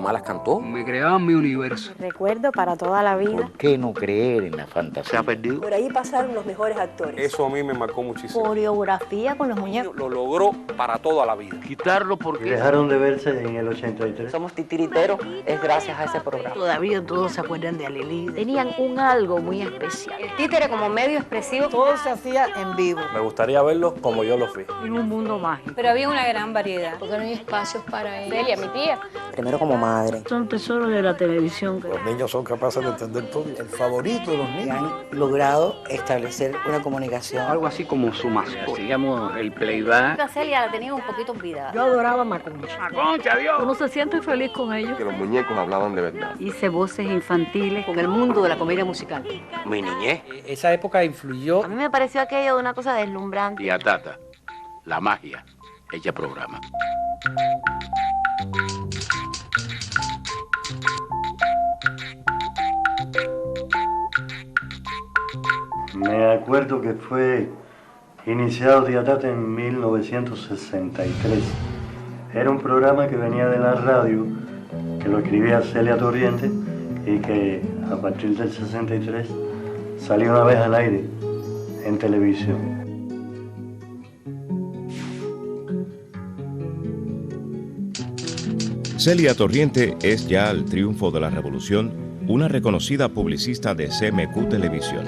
mamá las cantó. Me creaba en mi universo. Recuerdo para toda la vida. ¿Por qué no creer en la fantasía? Se ha perdido. Por ahí pasaron los mejores actores. Eso a mí me marcó muchísimo. Coreografía con los muñecos. Lo logró para toda la vida. Quitarlo porque... Dejaron de verse en el 83. Somos titiriteros, es gracias a ese programa. Todavía todos se acuerdan de Alelí. Tenían un algo muy especial. El títere como medio expresivo. Todo se hacía en vivo. Me gustaría verlos como yo los vi. En un mundo mágico. Pero había una gran variedad. Porque no hay espacios para ellos. Celia, mi tía. Primero como madre. Son tesoros de la televisión. Los niños son capaces de entender todo. El favorito de los niños. Han logrado establecer una comunicación. Algo así como su mascota. Digamos, el playback. Celia la tenía un poquito olvidada. Yo adoraba a Maconcha. ¡Maconcha, Dios! Uno se siente feliz con ellos. Que los muñecos hablaban de verdad. Hice voces infantiles con el mundo de la comedia musical. Mi niñez. Esa época influyó. A mí me pareció aquello de una cosa deslumbrante. Tía Tata, la magia, hecha programa. Me acuerdo que fue iniciado Tía Tata en 1963. Era un programa que venía de la radio, que lo escribía Celia Torriente y que a partir del 63 salió una vez al aire en televisión. Celia Torriente es ya al triunfo de la revolución una reconocida publicista de CMQ Televisión.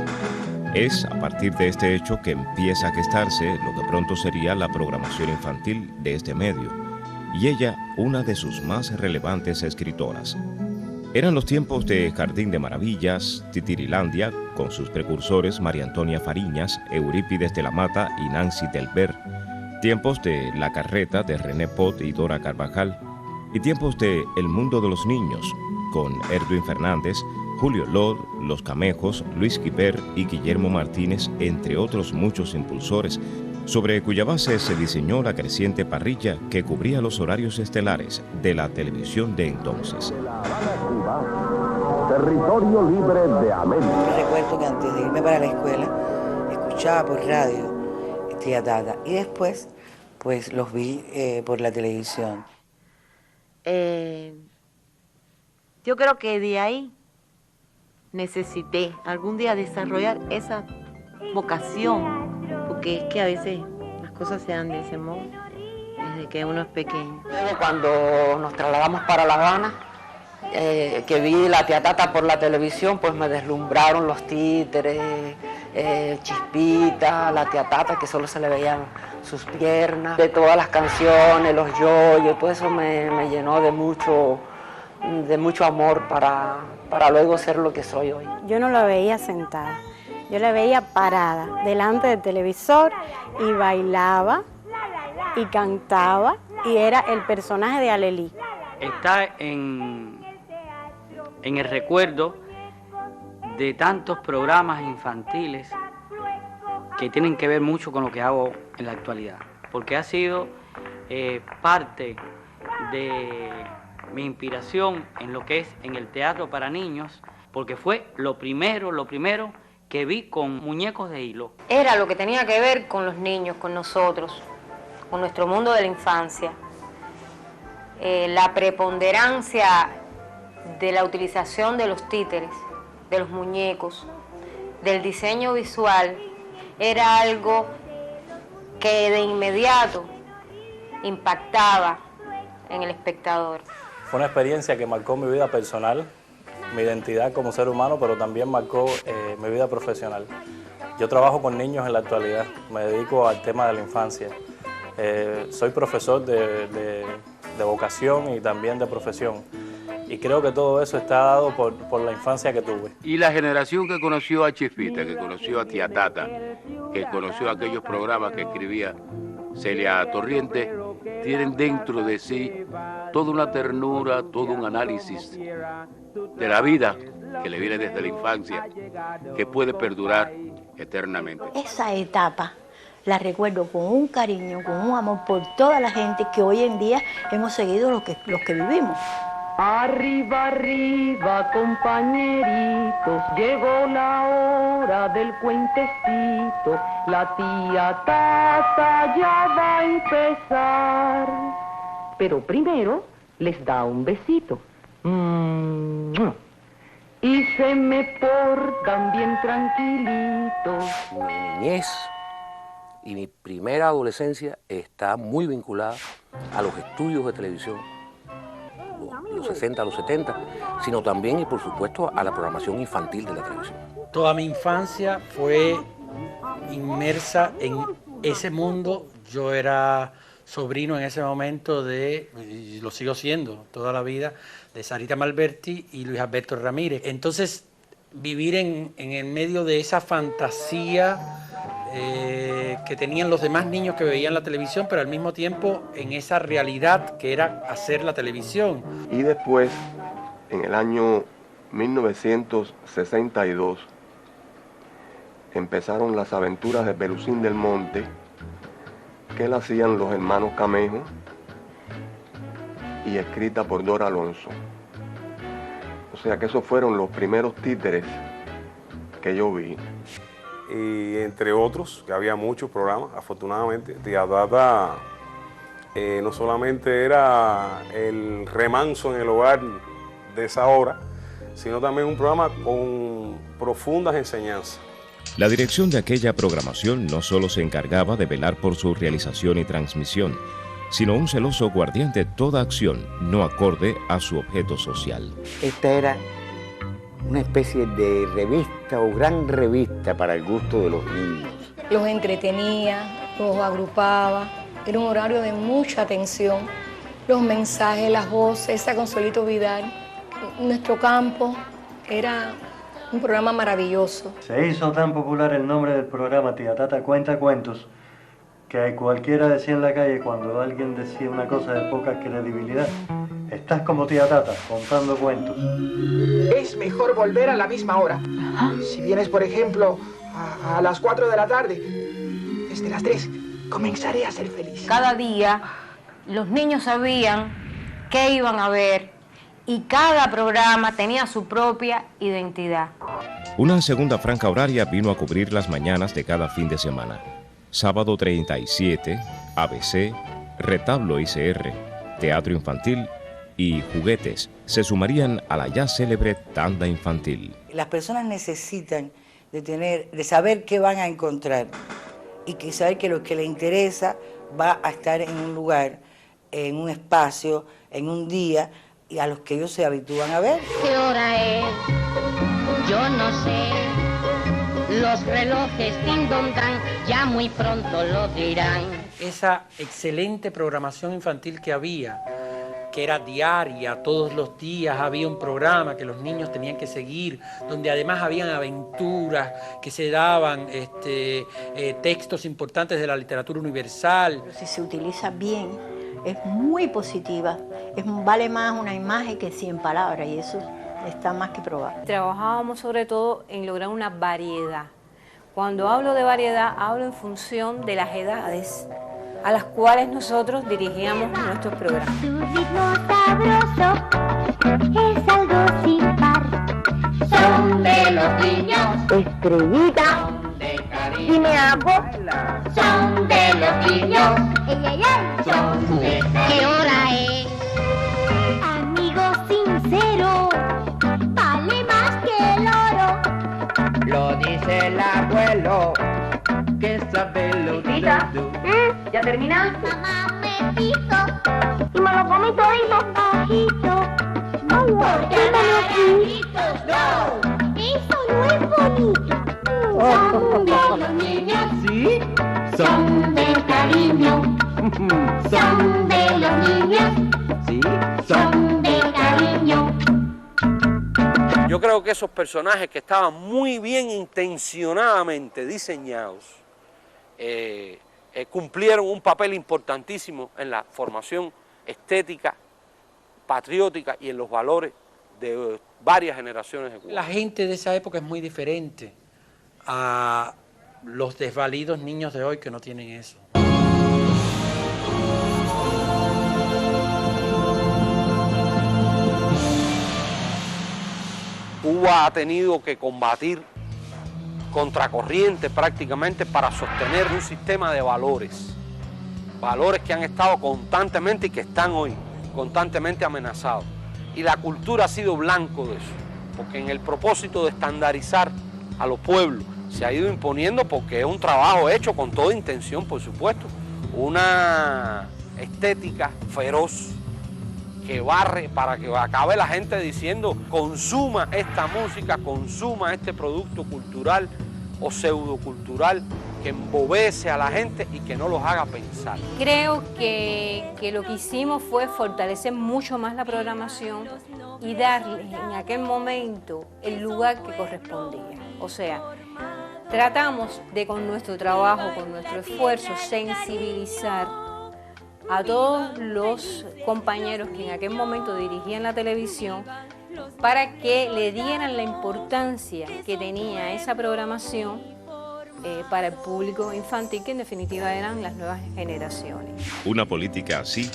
Es a partir de este hecho que empieza a gestarse lo que pronto sería la programación infantil de este medio, y ella una de sus más relevantes escritoras. Eran los tiempos de Jardín de Maravillas, Titirilandia, con sus precursores María Antonia Fariñas, Eurípides de la Mata y Nancy Delbert, tiempos de La Carreta de René Pot y Dora Carvajal, y tiempos de El Mundo de los Niños, con Erwin Fernández, Julio Lord, Los Camejos, Luis Guibert y Guillermo Martínez, entre otros muchos impulsores, sobre cuya base se diseñó la creciente parrilla que cubría los horarios estelares de la televisión de entonces. Territorio libre de América. Recuerdo que antes de irme para la escuela, escuchaba por radio Tía Tata y después pues los vi por la televisión. Yo creo que de ahí necesité algún día desarrollar esa vocación, porque es que a veces las cosas se dan de ese modo, desde que uno es pequeño. Luego cuando nos trasladamos para La Habana, que vi la Tía Tata por la televisión, pues me deslumbraron los títeres, Chispita, la Tía Tata, que solo se le veían sus piernas, de todas las canciones, los yoyos, todo eso me llenó de mucho amor para luego ser lo que soy hoy. Yo no la veía sentada, yo la veía parada delante del televisor y bailaba y cantaba y era el personaje de Alelí. Está en el recuerdo de tantos programas infantiles que tienen que ver mucho con lo que hago en la actualidad, porque ha sido parte de mi inspiración en lo que es en el teatro para niños, porque fue lo primero que vi con muñecos de hilo. Era lo que tenía que ver con los niños, con nosotros, con nuestro mundo de la infancia. La preponderancia de la utilización de los títeres, de los muñecos, del diseño visual, era algo que de inmediato impactaba en el espectador. Fue una experiencia que marcó mi vida personal, mi identidad como ser humano, pero también marcó mi vida profesional. Yo trabajo con niños en la actualidad, me dedico al tema de la infancia. Soy profesor de vocación y también de profesión. Y creo que todo eso está dado por la infancia que tuve. Y la generación que conoció a Chispita, que conoció a Tía Tata, que conoció aquellos programas que escribía Celia Torriente, tienen dentro de sí toda una ternura, todo un análisis de la vida que le viene desde la infancia, que puede perdurar eternamente. Esa etapa la recuerdo con un cariño, con un amor por toda la gente que hoy en día hemos seguido los que vivimos. Arriba, arriba, compañeritos, llegó la hora del cuentecito, la Tía Tata ya va a empezar. Pero primero les da un besito. Y se me portan bien tranquilitos. Mi niñez y mi primera adolescencia está muy vinculada a los estudios de televisión, los 60, los 70, sino también y por supuesto a la programación infantil de la televisión. Toda mi infancia fue inmersa en ese mundo. Yo era sobrino en ese momento y lo sigo siendo toda la vida, de Sarita Malberti y Luis Alberto Ramírez. Entonces, vivir en el medio de esa fantasía que tenían los demás niños que veían la televisión, pero al mismo tiempo en esa realidad que era hacer la televisión. Y después, en el año 1962, empezaron las aventuras de Pelusín del Monte, que la hacían los hermanos Camejo y escrita por Dora Alonso. O sea que esos fueron los primeros títeres que yo vi. Y entre otros, que había muchos programas, afortunadamente. Tía Tata no solamente era el remanso en el hogar de esa hora, sino también un programa con profundas enseñanzas. La dirección de aquella programación no solo se encargaba de velar por su realización y transmisión, sino un celoso guardián de toda acción no acorde a su objeto social. Esta era una especie de revista o gran revista para el gusto de los niños. Los entretenía, los agrupaba, era un horario de mucha atención. Los mensajes, las voces, esa Consuelito Vidal, Nuestro Campo, era un programa maravilloso. Se hizo tan popular el nombre del programa Tía Tata Cuenta Cuentos que cualquiera decía en la calle cuando alguien decía una cosa de poca credibilidad: estás como Tía Tata, contando cuentos. Es mejor volver a la misma hora. Si vienes, por ejemplo, a las 4 de la tarde, desde las 3, comenzaré a ser feliz. Cada día los niños sabían qué iban a ver y cada programa tenía su propia identidad. Una segunda franja horaria vino a cubrir las mañanas de cada fin de semana. Sábado 37, ABC, Retablo ICR, Teatro Infantil y Juguetes se sumarían a la ya célebre tanda infantil. Las personas necesitan de saber qué van a encontrar y que saber que lo que les interesa va a estar en un lugar, en un espacio, en un día, y a los que ellos se habitúan a ver. ¿Qué hora es? Yo no sé. Los relojes din don dan, ya muy pronto lo dirán. Esa excelente programación infantil que había, que era diaria, todos los días había un programa que los niños tenían que seguir, donde además habían aventuras, que se daban textos importantes de la literatura universal. Si se utiliza bien, es muy positiva, vale más una imagen que 100 palabras, y eso está más que probado. Trabajábamos sobre todo en lograr una variedad. Cuando hablo de variedad, hablo en función de las edades a las cuales nosotros dirigíamos nuestros programas. Su ritmo sabroso es algo sin par. Son de los niños. Estrellita. Dime algo. Son de los niños. Ey, ey, ey. Son de ¿qué hora es? Amigo sincero, vale más que el oro. Lo dice el abuelo, que sabe lo Tita, ¿ya terminaste? Mamá me dijo y me lo comí todito. Bajito. Porque me lo quito. No, eso no es bonito. Son de los niños. ¿Sí? Son del cariño. Son de los niños. ¿Sí? Son del cariño. Yo creo que esos personajes que estaban muy bien intencionadamente diseñados cumplieron un papel importantísimo en la formación estética, patriótica y en los valores de varias generaciones de cubanos. La gente de esa época es muy diferente a los desvalidos niños de hoy que no tienen eso. Cuba ha tenido que combatir contracorriente prácticamente para sostener un sistema de valores, valores que han estado constantemente y que están hoy constantemente amenazados. y la cultura ha sido blanco de eso, porque en el propósito de estandarizar a los pueblos se ha ido imponiendo, porque es un trabajo hecho con toda intención, por supuesto, una estética feroz que barre para que acabe la gente diciendo consuma esta música, consuma este producto cultural o pseudocultural que embobece a la gente y que no los haga pensar. Creo que lo que hicimos fue fortalecer mucho más la programación y darle en aquel momento el lugar que correspondía. O sea, tratamos de con nuestro trabajo, con nuestro esfuerzo, sensibilizar a todos los compañeros que en aquel momento dirigían la televisión para que le dieran la importancia que tenía esa programación para el público infantil, que en definitiva eran las nuevas generaciones. Una política así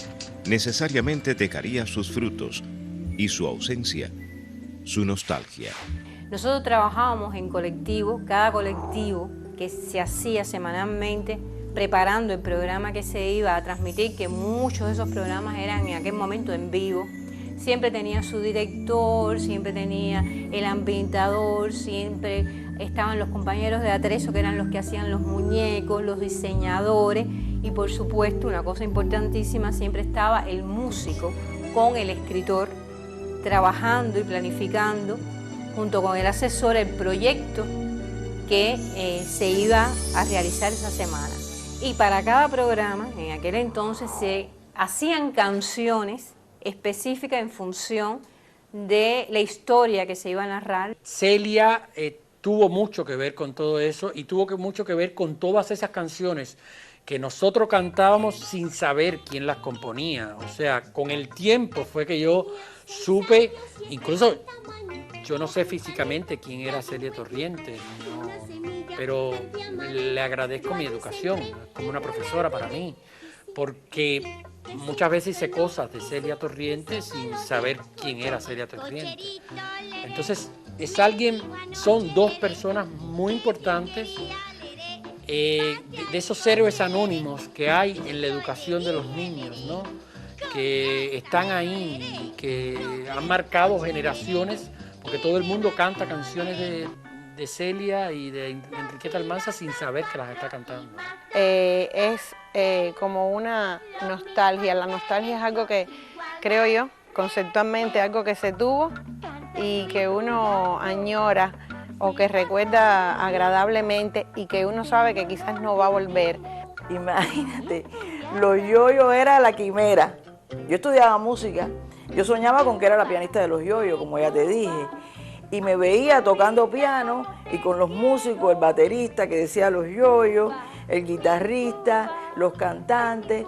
necesariamente dejaría sus frutos y su ausencia, su nostalgia. Nosotros trabajábamos en colectivo, cada colectivo que se hacía semanalmente, preparando el programa que se iba a transmitir, que muchos de esos programas eran en aquel momento en vivo. Siempre tenía su director, siempre tenía el ambientador, siempre estaban los compañeros de atrezo, que eran los que hacían los muñecos, los diseñadores, y por supuesto, una cosa importantísima, siempre estaba el músico con el escritor, trabajando y planificando, junto con el asesor, el proyecto que se iba a realizar esa semana. Y para cada programa, en aquel entonces, se hacían canciones específicas en función de la historia que se iba a narrar. Celia tuvo mucho que ver con todo eso y tuvo mucho que ver con todas esas canciones que nosotros cantábamos sin saber quién las componía. O sea, con el tiempo fue que yo supe, incluso yo no sé físicamente quién era Celia Torriente, no, pero le agradezco mi educación como una profesora para mí, porque muchas veces hice cosas de Celia Torriente sin saber quién era Celia Torriente. Entonces, son dos personas muy importantes, de esos héroes anónimos que hay en la educación de los niños, ¿no? Que están ahí, que han marcado generaciones, porque todo el mundo canta canciones de Celia y de Enriqueta Almanza sin saber que las está cantando. Es como una nostalgia. La nostalgia es algo que, creo yo, conceptualmente, algo que se tuvo y que uno añora o que recuerda agradablemente y que uno sabe que quizás no va a volver. Imagínate, los yoyos era la quimera. Yo estudiaba música, yo soñaba con que era la pianista de los yoyos, como ya te dije, y me veía tocando piano y con los músicos, el baterista que decía los yoyos, el guitarrista, los cantantes,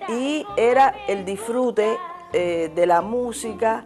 y era el disfrute de la música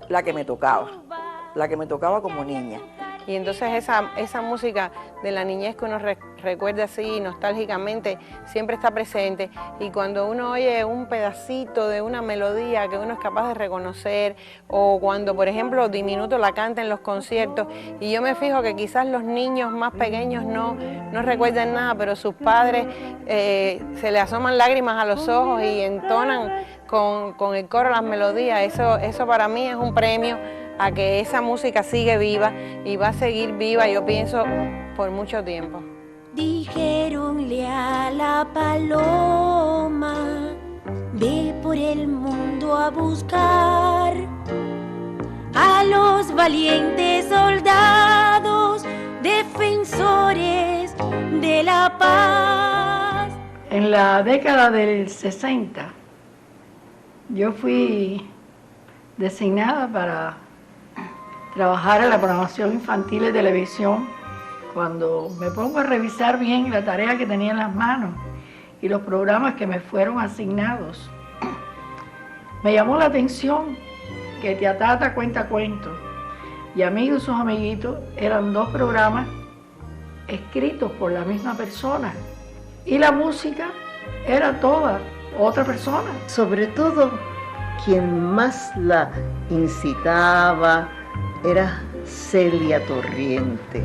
la que me tocaba como niña. Y entonces esa música de la niñez que uno recuerda así nostálgicamente siempre está presente, y cuando uno oye un pedacito de una melodía que uno es capaz de reconocer, o cuando por ejemplo Diminuto la canta en los conciertos, y yo me fijo que quizás los niños más pequeños no recuerdan nada, pero sus padres se le asoman lágrimas a los ojos y entonan con el coro las melodías, eso para mí es un premio a que esa música sigue viva y va a seguir viva, yo pienso, por mucho tiempo. Dijéronle a la paloma, ve por el mundo a buscar a los valientes soldados, defensores de la paz. En la década del 60, yo fui designada para trabajar en la programación infantil de televisión. Cuando me pongo a revisar bien la tarea que tenía en las manos y los programas que me fueron asignados, me llamó la atención que Tía Tata cuenta cuentos y Amigos y sus amiguitos eran dos programas escritos por la misma persona, y la música era toda otra persona. Sobre todo, quien más la incitaba era Celia Torriente.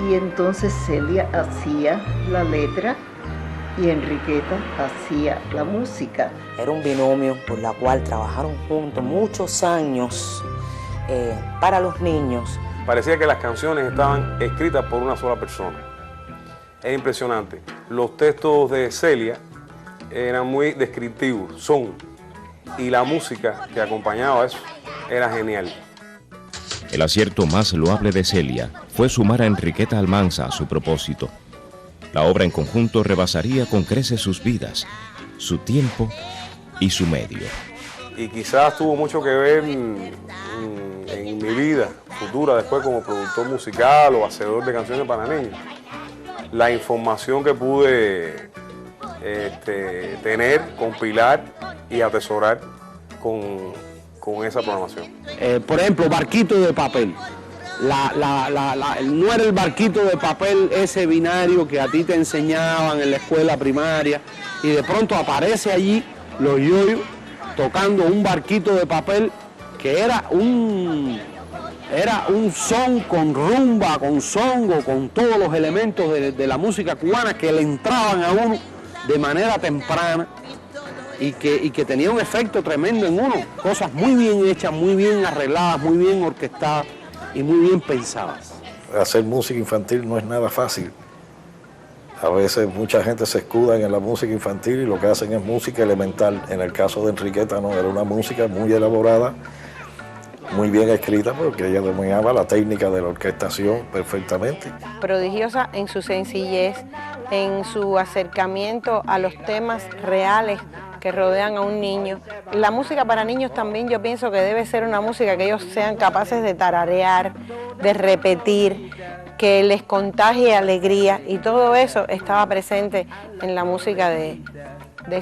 Y entonces Celia hacía la letra y Enriqueta hacía la música. Era un binomio por la cual trabajaron juntos muchos años para los niños. Parecía que las canciones estaban escritas por una sola persona. Es impresionante. Los textos de Celia eran muy descriptivos, y la música que acompañaba eso era genial. El acierto más loable de Celia fue sumar a Enriqueta Almanza a su propósito. La obra en conjunto rebasaría con creces sus vidas, su tiempo y su medio. Y quizás tuvo mucho que ver en mi vida futura, después como productor musical o hacedor de canciones para niños. La información que pude tener, compilar y atesorar con esa programación. Por ejemplo, barquito de papel. No era el barquito de papel ese binario que a ti te enseñaban en la escuela primaria y de pronto aparece allí los yoyos tocando un barquito de papel que era un son con rumba, con songo, con todos los elementos de la música cubana que le entraban a uno de manera temprana y que tenía un efecto tremendo en uno. Cosas muy bien hechas, muy bien arregladas, muy bien orquestadas y muy bien pensadas. Hacer música infantil no es nada fácil. A veces mucha gente se escuda en la música infantil y lo que hacen es música elemental. En el caso de Enriqueta no, era una música muy elaborada, muy bien escrita, porque ella dominaba la técnica de la orquestación perfectamente. Prodigiosa en su sencillez, en su acercamiento a los temas reales que rodean a un niño. La música para niños también yo pienso que debe ser una música que ellos sean capaces de tararear, de repetir, que les contagie alegría, y todo eso estaba presente en la música de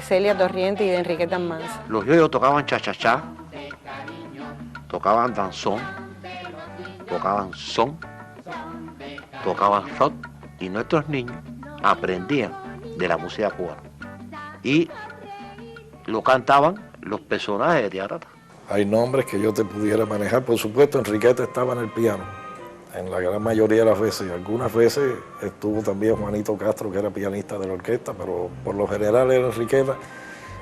Celia Torriente y de Enriqueta Almanza. Los yoyos tocaban cha-cha-cha, tocaban danzón, tocaban son, tocaban rock, y nuestros niños aprendían de la música cubana y lo cantaban los personajes de teatro. Hay nombres que yo te pudiera manejar. Por supuesto, Enriqueta estaba en el piano en la gran mayoría de las veces. Algunas veces estuvo también Juanito Castro, que era pianista de la orquesta, pero por lo general era Enriqueta,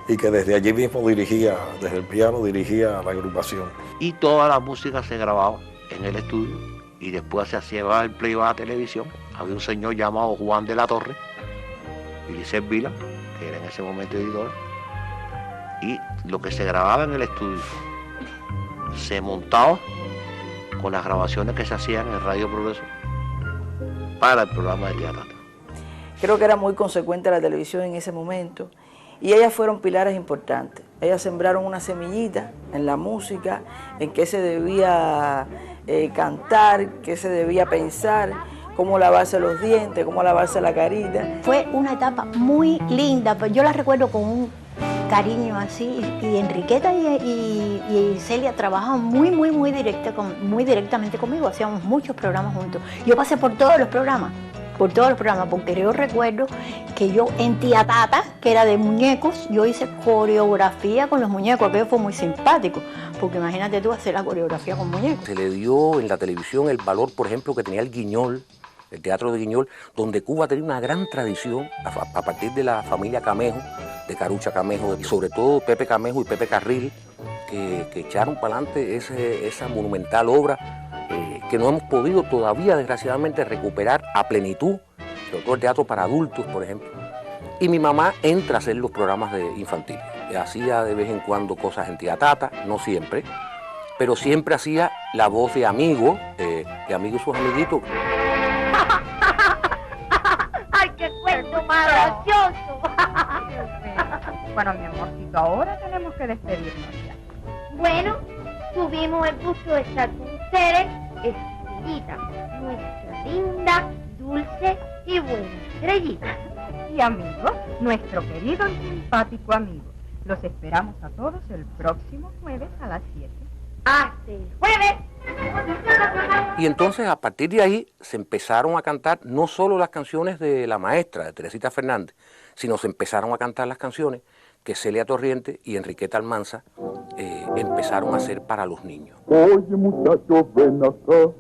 y que desde allí mismo dirigía, desde el piano dirigía la agrupación. Y toda la música se grababa en el estudio y después se hacía el playback a televisión. Había un señor llamado Juan de la Torre y Licet Vila, que era en ese momento editor, y lo que se grababa en el estudio se montaba con las grabaciones que se hacían en Radio Progreso para el programa de teatro. Creo que era muy consecuente la televisión en ese momento, y ellas fueron pilares importantes. Ellas sembraron una semillita en la música, en qué se debía cantar, qué se debía pensar, cómo lavarse los dientes, cómo lavarse la carita. Fue una etapa muy linda, pues yo la recuerdo con un cariño así, y Enriqueta y Celia trabajaban muy directamente conmigo, hacíamos muchos programas juntos. Yo pasé por todos los programas, porque yo recuerdo que yo en Tía Tata, que era de muñecos, yo hice coreografía con los muñecos. Aquello fue muy simpático, porque imagínate tú hacer la coreografía con muñecos. Se le dio en la televisión el valor, por ejemplo, que tenía el Guiñol, el Teatro de Guiñol, donde Cuba tenía una gran tradición a partir de la familia Camejo, de Carucha Camejo, y sobre todo Pepe Camejo y Pepe Carril, que echaron para adelante esa monumental obra que no hemos podido todavía, desgraciadamente, recuperar a plenitud, sobre todo el teatro para adultos, por ejemplo. Y mi mamá entra a hacer los programas infantiles. Hacía de vez en cuando cosas en Tía Tata, no siempre, pero siempre hacía la voz de Amigo, de Amigo y sus amiguitos. ¡Ay, qué cuento más gracioso! Bueno, mi amorcito, ahora tenemos que despedirnos ya. Bueno, tuvimos el gusto de estar con ustedes, Estrellita, nuestra linda, dulce y buena Estrellita. Y amigos, nuestro querido y simpático amigo. Los esperamos a todos el próximo jueves a las 7. ¡Hasta el jueves! Y entonces, a partir de ahí, se empezaron a cantar no solo las canciones de la maestra, de Teresita Fernández, sino se empezaron a cantar las canciones que Celia Torriente y Enriqueta Almanza empezaron a hacer para los niños. Oye, muchacho, ven acá,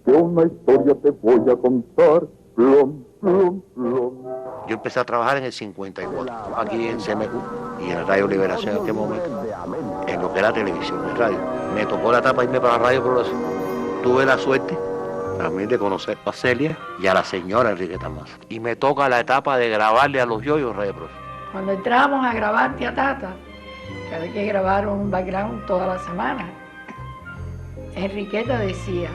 que una historia te voy a contar. Plom, Yo empecé a trabajar en el 54, aquí en CMQ y en Radio Liberación en aquel momento, en lo que era televisión y radio. Me tocó la etapa de irme para Radio Progreso. Tuve la suerte también de conocer a Celia y a la señora Enriqueta Maza. Y me toca la etapa de grabarle a los yoyos Radio Progreso. Cuando entrábamos a grabar Tía Tata, que había que grabar un background toda la semana, Enriqueta decía,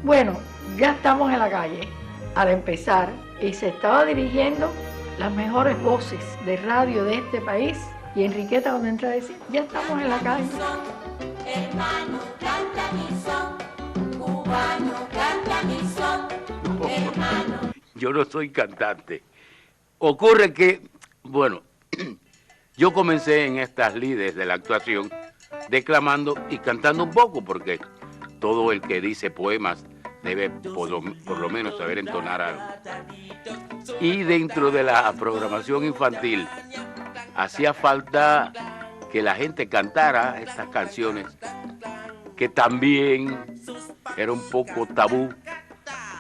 bueno, ya estamos en la calle, al empezar, y se estaba dirigiendo las mejores voces de radio de este país, y Enriqueta cuando entra decía, ya estamos en la calle. Hermano, canta mi son, cubano, canta mi son, hermano. Yo no soy cantante. Ocurre que, bueno, yo comencé en estas lides de la actuación declamando y cantando un poco, porque todo el que dice poemas debe por lo menos saber entonar algo. Y dentro de la programación infantil hacía falta que la gente cantara estas canciones, que también era un poco tabú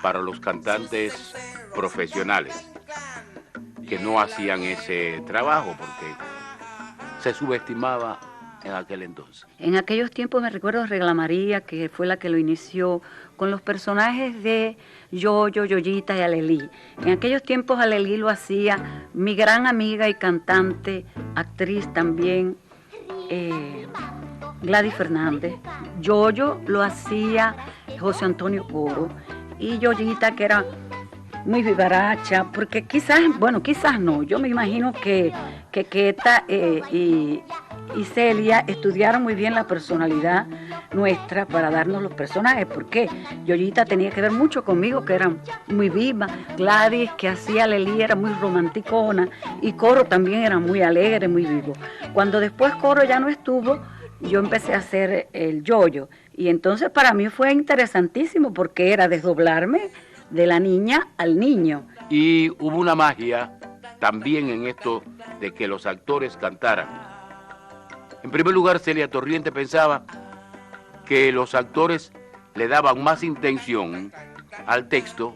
para los cantantes profesionales, que no hacían ese trabajo porque se subestimaba en aquel entonces. En aquellos tiempos me recuerdo a Regla María, que fue la que lo inició, con los personajes de Yoyo, Yoyita y Alelí. En aquellos tiempos Alelí lo hacía mi gran amiga y cantante, actriz también, Gladys Fernández. Yoyo lo hacía José Antonio Coro. Y Yoyita, que era muy vivaracha, porque quizás no, yo me imagino que Queta y Celia estudiaron muy bien la personalidad nuestra para darnos los personajes, porque Yoyita tenía que ver mucho conmigo, que era muy viva, Gladys, que hacía Lelí, era muy romanticona, y Coro también era muy alegre, muy vivo. Cuando después Coro ya no estuvo, yo empecé a hacer el Yoyo, y entonces para mí fue interesantísimo, porque era desdoblarme de la niña al niño. Y hubo una magia también en esto de que los actores cantaran. En primer lugar, Celia Torriente pensaba que los actores le daban más intención al texto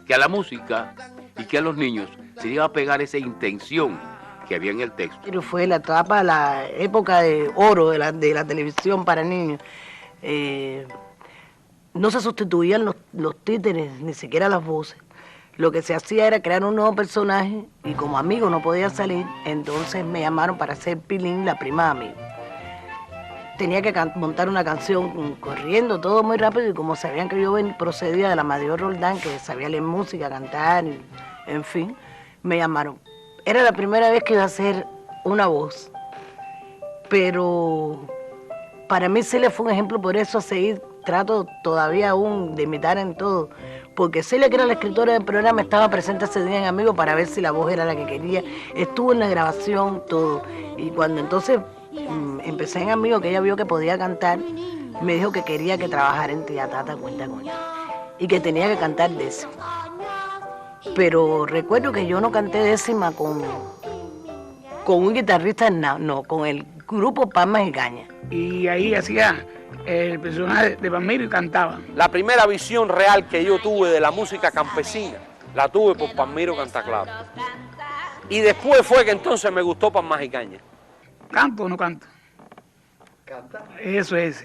que a la música, y que a los niños se iba a pegar esa intención que había en el texto. Pero fue la etapa, la época de oro de la televisión para niños. No se sustituían los títeres, ni siquiera las voces. Lo que se hacía era crear un nuevo personaje, y como amigo no podía salir, entonces me llamaron para hacer Pilín, la prima de amigo. Tenía que montar una canción corriendo, todo muy rápido, y como sabían que yo procedía de la Mayor Roldán, que sabía leer música, cantar, en fin, me llamaron. Era la primera vez que iba a hacer una voz, pero para mí Celia fue un ejemplo, por eso a seguir trato todavía aún de imitar en todo, porque Celia, que era la escritora del programa, estaba presente ese día en Amigo para ver si la voz era la que quería, estuvo en la grabación, todo, y cuando entonces empecé en Amigo, que ella vio que podía cantar, me dijo que quería que trabajara en Tía Tata, cuenta con ella, y que tenía que cantar décima. Pero recuerdo que yo no canté décima con un guitarrista, no, con el grupo Palmas y Cañas. Y ahí hacía el personaje de Palmiro y cantaba. La primera visión real que yo tuve de la música campesina, la tuve por Palmiro Cantaclaro. Y después fue que entonces me gustó Palmas y Cañas. ¿Canto o no canto? ¿Canta? Eso es.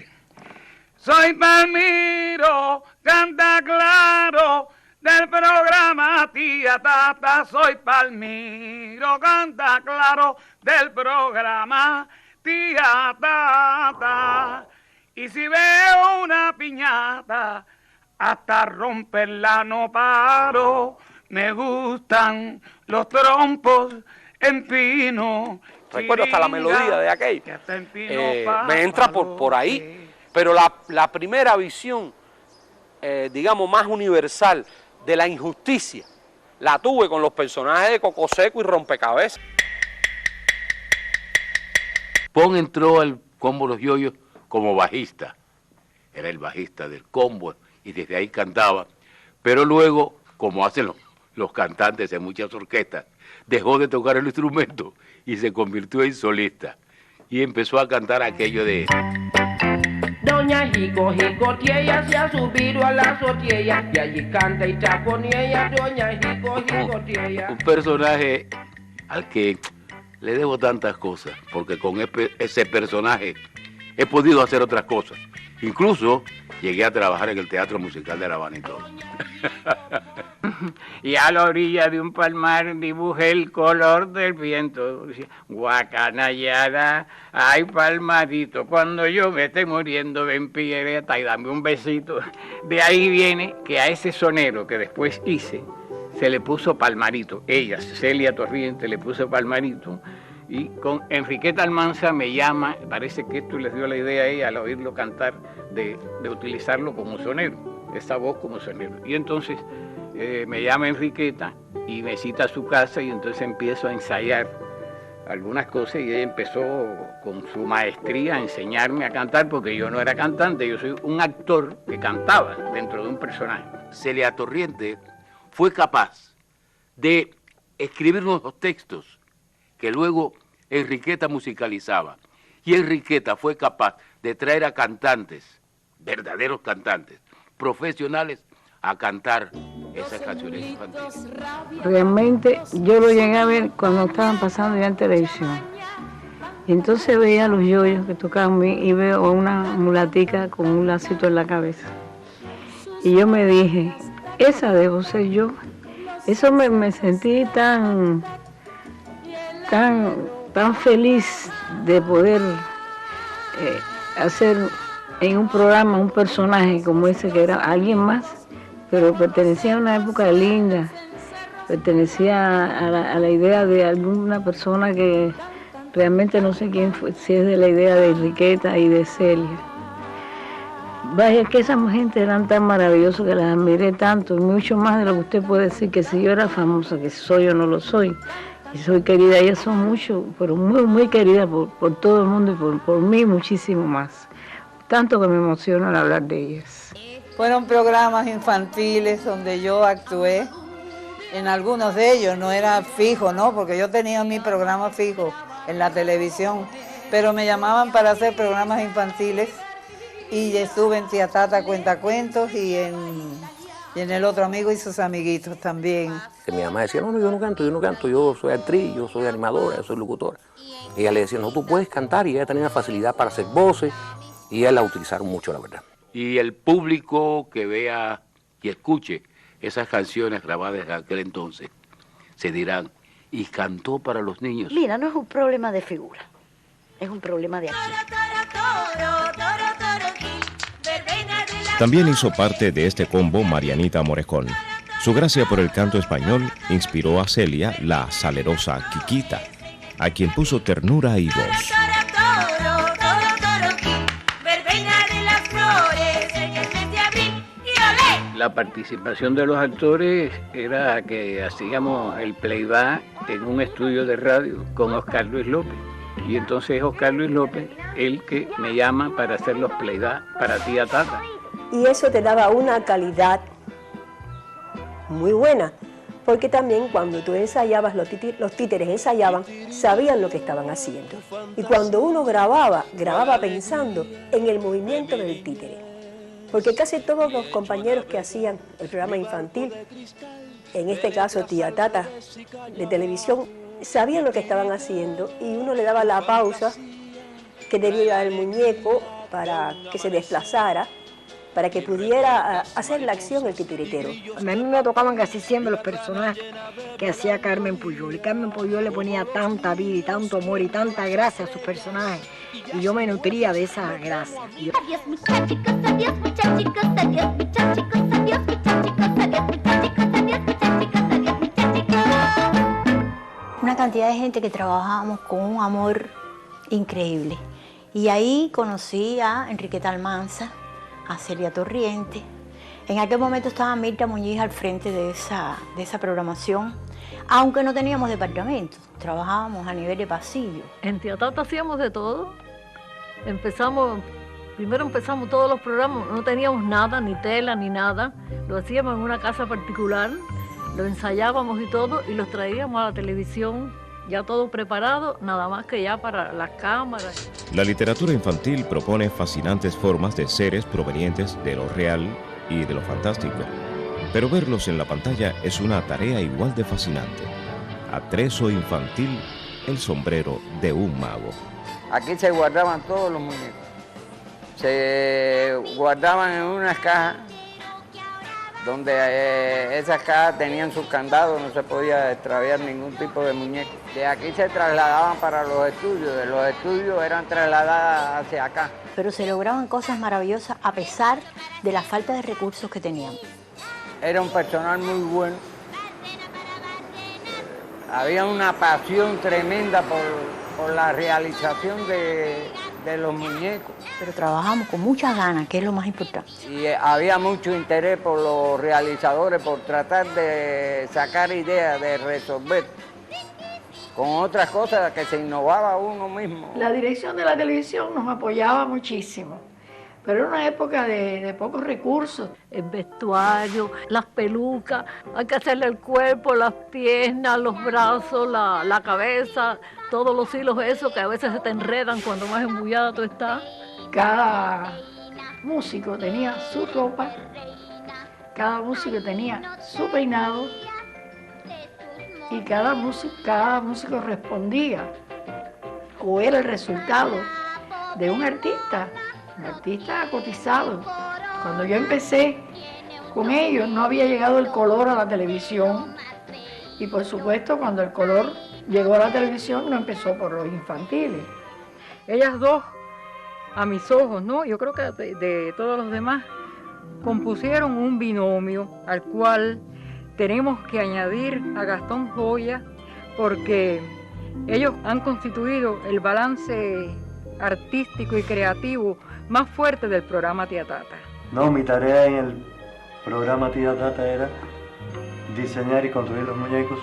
Soy Palmiro Cantaclaro, del programa Tía Tata. Soy Palmiro Cantaclaro, del programa Tía Tata. Y si veo una piñata, hasta romperla no paro. Me gustan los trompos en pino. Recuerdo hasta la melodía de aquel. Me entra por ahí. Pero la primera visión, digamos, más universal de la injusticia, la tuve con los personajes de Coco Seco y Rompecabezas. Pon entró al combo Los Yoyos como bajista. Era el bajista del combo y desde ahí cantaba. Pero luego, como hacen los cantantes en muchas orquestas, dejó de tocar el instrumento y se convirtió en solista. Y empezó a cantar aquello de... Doña Jico Jicotiella se ha subido a la azotea y allí canta y chaponea Doña Jico Jicotiella. Un personaje al que le debo tantas cosas, porque con ese personaje he podido hacer otras cosas. Incluso llegué a trabajar en el Teatro Musical de La Habana y todo. Y a la orilla de un palmar dibujé el color del viento. Guacanayada, ay palmarito, cuando yo me esté muriendo, ven Pierreta y dame un besito. De ahí viene que a ese sonero que después hice, se le puso Palmarito. Ella, Celia Torriente, le puso Palmarito. Y con Enriqueta Almanza me llama, parece que esto les dio la idea a ella al oírlo cantar, de utilizarlo como sonero, esa voz como sonero. Y entonces me llama Enriqueta y me cita a su casa y entonces empiezo a ensayar algunas cosas y ella empezó con su maestría a enseñarme a cantar, porque yo no era cantante, yo soy un actor que cantaba dentro de un personaje. Celia Torriente fue capaz de escribir unos textos que luego Enriqueta musicalizaba. Y Enriqueta fue capaz de traer a cantantes, verdaderos cantantes, profesionales, a cantar esas canciones infantiles. Realmente yo lo llegué a ver cuando estaban pasando ya en televisión. Y entonces veía a los yoyos que tocaban y veo a una mulatica con un lacito en la cabeza. Y yo me dije, esa debo ser yo. Eso me sentí tan feliz de poder hacer en un programa un personaje como ese, que era alguien más, pero pertenecía a una época linda, pertenecía a la idea de alguna persona que realmente no sé quién fue, si es de la idea de Enriqueta y de Celia. Vaya, que esas gente eran tan maravillosas que las admiré tanto, y mucho más de lo que usted puede decir, que si yo era famosa, que soy o no lo soy, y soy querida, ellas son mucho, pero muy, muy queridas por todo el mundo y por mí muchísimo más. Tanto que me emociona al hablar de ellas. Fueron programas infantiles donde yo actué. En algunos de ellos no era fijo, ¿no? Porque yo tenía mi programa fijo en la televisión, pero me llamaban para hacer programas infantiles y estuve en Tía Tata Cuentacuentos y en El Otro Amigo y sus amiguitos también. Mi mamá decía, no, yo no canto, yo soy actriz, yo soy animadora, yo soy locutora. Y ella le decía, no, tú puedes cantar, y ella tenía una facilidad para hacer voces, y ella la utilizaron mucho, la verdad. Y el público que vea y escuche esas canciones grabadas en aquel entonces, se dirán, ¿y cantó para los niños? Mira, no es un problema de figura, es un problema de acción. También hizo parte de este combo Marianita Morejón. Su gracia por el canto español inspiró a Celia, la salerosa Quiquita, a quien puso ternura y voz. La participación de los actores era que hacíamos el playback en un estudio de radio con Oscar Luis López. Y entonces es Oscar Luis López el que me llama para hacer los playback para Tía Tata. Y eso te daba una calidad muy buena, porque también cuando tú ensayabas, los títeres ensayaban, sabían lo que estaban haciendo. Y cuando uno grababa pensando en el movimiento del títere. Porque casi todos los compañeros que hacían el programa infantil, en este caso Tía Tata de televisión, sabían lo que estaban haciendo y uno le daba la pausa que debía dar el muñeco para que se desplazara, para que pudiera hacer la acción el titiritero. A mí me tocaban casi siempre los personajes que hacía Carmen Puyol. Y Carmen Puyol le ponía tanta vida y tanto amor y tanta gracia a sus personajes. Y yo me nutría de esa gracia. Adiós muchachicos, adiós muchachicos, adiós muchachicos, adiós muchachicos, adiós muchachicos, adiós muchachicos, adiós muchachicos. Una cantidad de gente que trabajábamos con un amor increíble. Y ahí conocí a Enriqueta Almanza, a Celia Torriente. En aquel momento estaba Mirta Muñiz al frente de esa programación, aunque no teníamos departamento, trabajábamos a nivel de pasillo. En Tía Tata hacíamos de todo. Primero empezamos todos los programas, no teníamos nada, ni tela, ni nada. Lo hacíamos en una casa particular, lo ensayábamos y todo, y los traíamos a la televisión ya todo preparado, nada más que ya para las cámaras. La literatura infantil propone fascinantes formas de seres provenientes de lo real y de lo fantástico, pero verlos en la pantalla es una tarea igual de fascinante. Atrezo infantil, el sombrero de un mago. Aquí se guardaban todos los muñecos. Se guardaban en unas cajas donde esas cajas tenían sus candados, no se podía extraviar ningún tipo de muñeco. De aquí se trasladaban para los estudios, de los estudios eran trasladadas hacia acá. Pero se lograban cosas maravillosas a pesar de la falta de recursos que tenían. Era un personal muy bueno. Había una pasión tremenda por la realización de los muñecos. Pero trabajamos con muchas ganas, que es lo más importante. Y había mucho interés por los realizadores, por tratar de sacar ideas, de resolver con otras cosas que se innovaba uno mismo. La dirección de la televisión nos apoyaba muchísimo, pero era una época de pocos recursos. El vestuario, las pelucas, hay que hacerle el cuerpo, las piernas, los brazos, la cabeza, todos los hilos esos que a veces se te enredan cuando más embullada tú estás. Cada músico tenía su ropa, cada músico tenía su peinado y cada músico respondía o era el resultado de un artista cotizado. Cuando yo empecé con ellos no había llegado el color a la televisión y por supuesto cuando el color llegó a la televisión no empezó por los infantiles. Ellas dos, a mis ojos, ¿no? Yo creo que de todos los demás, compusieron un binomio al cual tenemos que añadir a Gastón Joya porque ellos han constituido el balance artístico y creativo más fuerte del programa Tía Tata. No, mi tarea en el programa Tía Tata era diseñar y construir los muñecos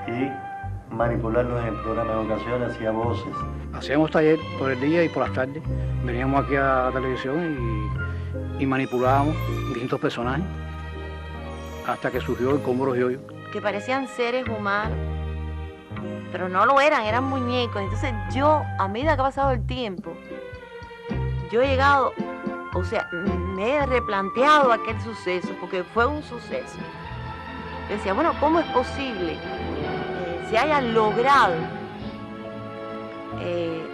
y manipularlos en el programa. En ocasiones hacía voces. Hacíamos taller por el día y por las tardes. Veníamos aquí a la televisión y manipulábamos distintos personajes hasta que surgió el combo Los Yoyos. Que parecían seres humanos, pero no lo eran, eran muñecos. Entonces yo, a medida que ha pasado el tiempo, yo he llegado, o sea, me he replanteado aquel suceso, porque fue un suceso. Yo decía, bueno, ¿cómo es posible que se haya logrado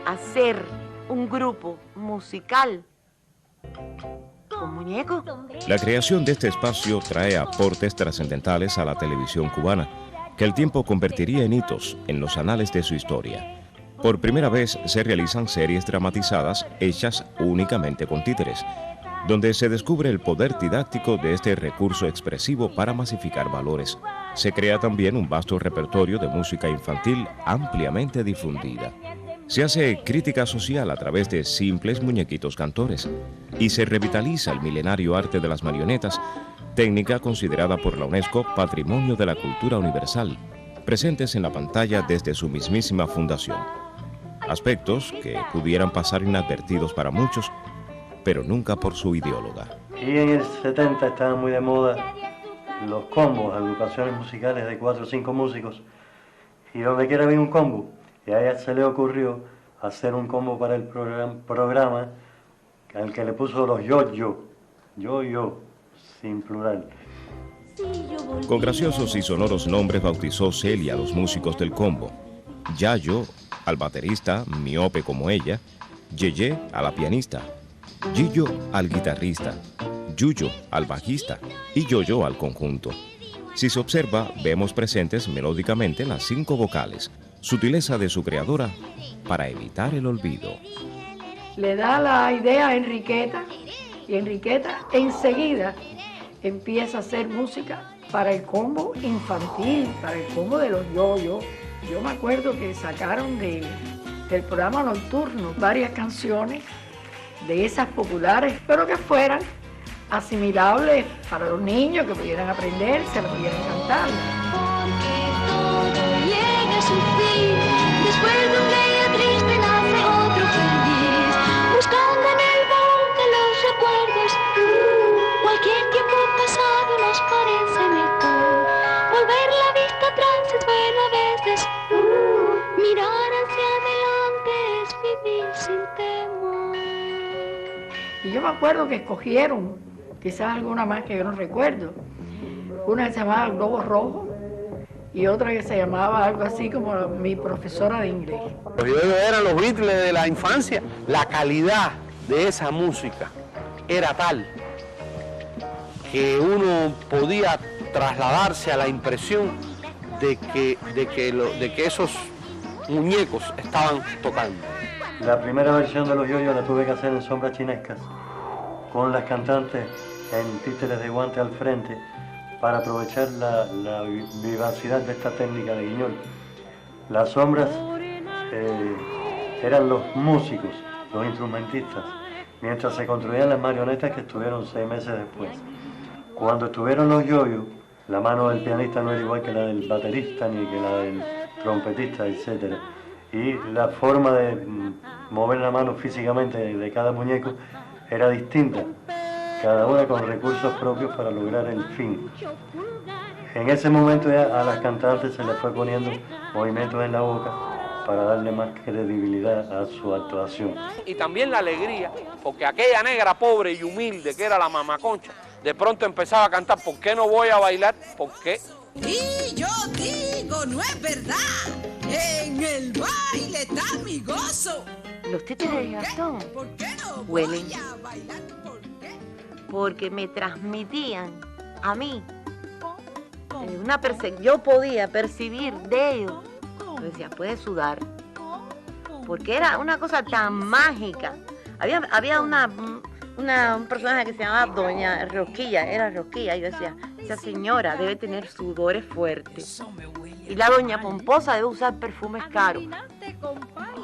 hacer un grupo musical con muñecos? La creación de este espacio trae aportes trascendentales a la televisión cubana, que el tiempo convertiría en hitos en los anales de su historia. Por primera vez se realizan series dramatizadas hechas únicamente con títeres, donde se descubre el poder didáctico de este recurso expresivo para masificar valores. Se crea también un vasto repertorio de música infantil ampliamente difundida. Se hace crítica social a través de simples muñequitos cantores y se revitaliza el milenario arte de las marionetas, técnica considerada por la UNESCO Patrimonio de la Cultura Universal, presentes en la pantalla desde su mismísima fundación. Aspectos que pudieran pasar inadvertidos para muchos, pero nunca por su ideóloga. Y en el 70 estaban muy de moda los combos, agrupaciones musicales de 4 o 5 músicos, y donde quiera había un combo. Y a ella se le ocurrió hacer un combo para el programa al que le puso los yo-yo, sin plural. Con graciosos y sonoros nombres bautizó Celia a los músicos del combo. Yayo al baterista, miope como ella, Yeye a la pianista, Gillo al guitarrista, Yuyo al bajista y Yoyo al conjunto. Si se observa, vemos presentes melódicamente las 5 vocales, sutileza de su creadora para evitar el olvido. Le da la idea a Enriqueta y Enriqueta enseguida empieza a hacer música para el combo infantil, para el combo de los yoyos. Yo me acuerdo que sacaron del programa nocturno varias canciones de esas populares, pero que fueran asimilables para los niños, que pudieran aprender, se lo pudieran cantar. Llega a su fin, después de un día triste nace otro feliz, buscando en el baúl de los recuerdos, cualquier tiempo pasado nos parece mejor, volver la vista atrás es bueno a veces, Y yo me acuerdo que escogieron, quizás alguna más que yo no recuerdo, una que se llamaba Globo Rojo y otra que se llamaba algo así como mi profesora de inglés. Los yoyos eran los Beatles de la infancia. La calidad de esa música era tal que uno podía trasladarse a la impresión de que esos muñecos estaban tocando. La primera versión de los yoyos la tuve que hacer en Sombras Chinescas, con las cantantes en títeres de guante al frente, para aprovechar la vivacidad de esta técnica de Guiñol. Las sombras eran los músicos, los instrumentistas, mientras se construían las marionetas que estuvieron 6 meses después. Cuando estuvieron los yoyos, la mano del pianista no era igual que la del baterista ni que la del trompetista, etc. Y la forma de mover la mano físicamente de cada muñeco era distinta, cada una con recursos propios para lograr el fin. En ese momento ya a las cantantes se les fue poniendo movimientos en la boca para darle más credibilidad a su actuación. Y también la alegría, porque aquella negra pobre y humilde que era la Mamá Concha, de pronto empezaba a cantar, ¿por qué no voy a bailar? ¿Por qué? Y yo digo, no es verdad, en el baile está mi gozo. Los títeres de Gastón huelen porque me transmitían a mí yo podía percibir de ellos. Yo decía, puede sudar, porque era una cosa tan mágica. Había un personaje que se llamaba Doña Rosquilla, era Rosquilla, y yo decía, esa señora debe tener sudores fuertes. Y la Doña Pomposa debe usar perfumes caros.